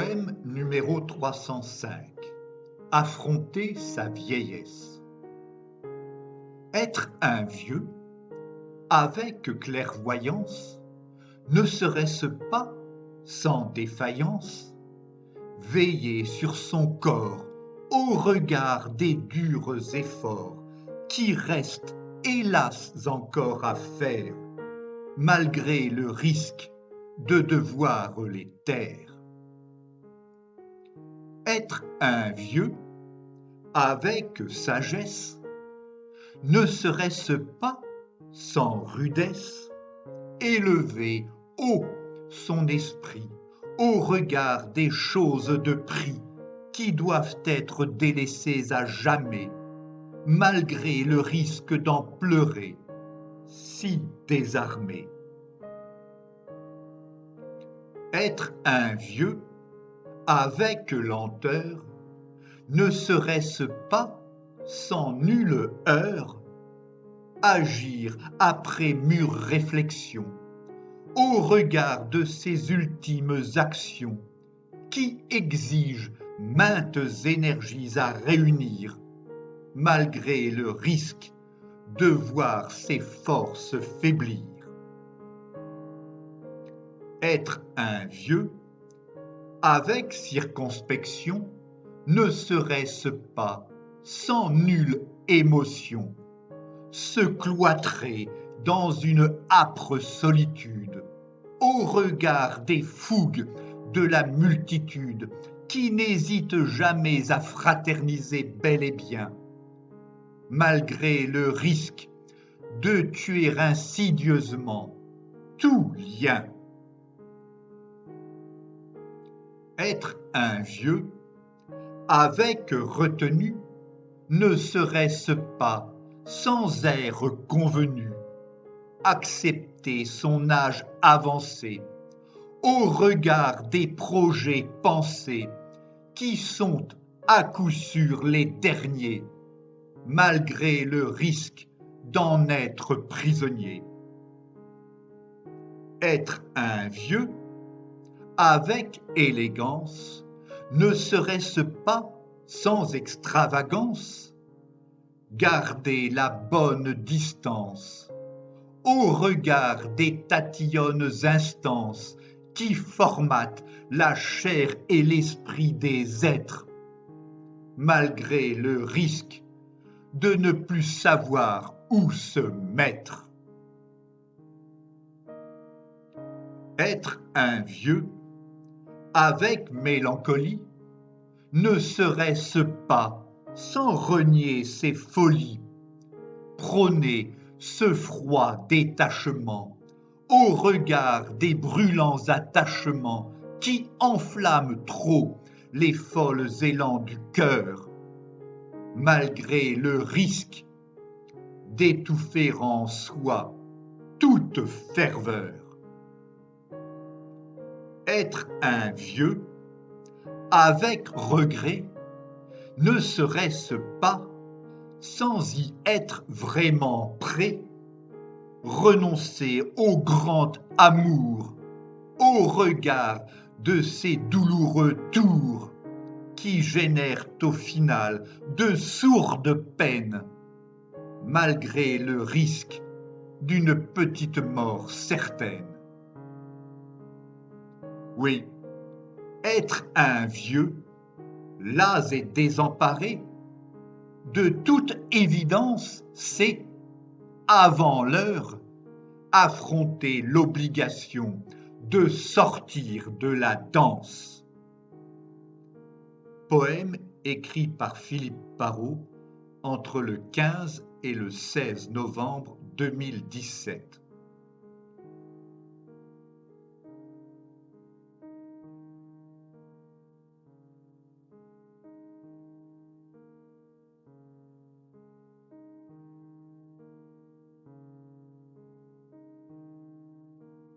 Poème numéro 305. Affronter sa vieillesse. Être un vieux, avec clairvoyance, ne serait-ce pas, sans défaillance, veiller sur son corps au regard des durs efforts qui restent hélas encore à faire, malgré le risque de devoir les taire. Être un vieux, avec sagesse, ne serait-ce pas, sans rudesse, élever haut son esprit au regard des choses de prix qui doivent être délaissées à jamais, malgré le risque d'en pleurer, si désarmé. Être un vieux, avec lenteur, ne serait-ce pas, sans nulle heure, agir après mûre réflexion, au regard de ces ultimes actions qui exigent maintes énergies à réunir, malgré le risque de voir ses forces faiblir. Être un vieux, avec circonspection, ne serait-ce pas, sans nulle émotion, se cloîtrer dans une âpre solitude, au regard des fougues de la multitude qui n'hésite jamais à fraterniser bel et bien, malgré le risque de tuer insidieusement tout lien. Être un vieux, avec retenue, ne serait-ce pas, sans air convenu, accepter son âge avancé, au regard des projets pensés, qui sont à coup sûr les derniers, malgré le risque d'en être prisonnier. Être un vieux, avec élégance, ne serait-ce pas, sans extravagance, garder la bonne distance, au regard des tatillonnes instances qui formatent la chair et l'esprit des êtres, malgré le risque de ne plus savoir où se mettre. Être un vieux, avec mélancolie, ne serait-ce pas, sans renier ses folies, prôner ce froid détachement au regard des brûlants attachements qui enflamment trop les folles élans du cœur, malgré le risque d'étouffer en soi toute ferveur. Être un vieux, avec regret, ne serait-ce pas, sans y être vraiment prêt, renoncer au grand amour, au regard de ces douloureux tours qui génèrent au final de sourdes peines, malgré le risque d'une petite mort certaine. Oui, être un vieux, las et désemparé, de toute évidence, c'est, avant l'heure, affronter l'obligation de sortir de la danse. Poème écrit par Philippe Parrot entre le 15 et le 16 novembre 2017.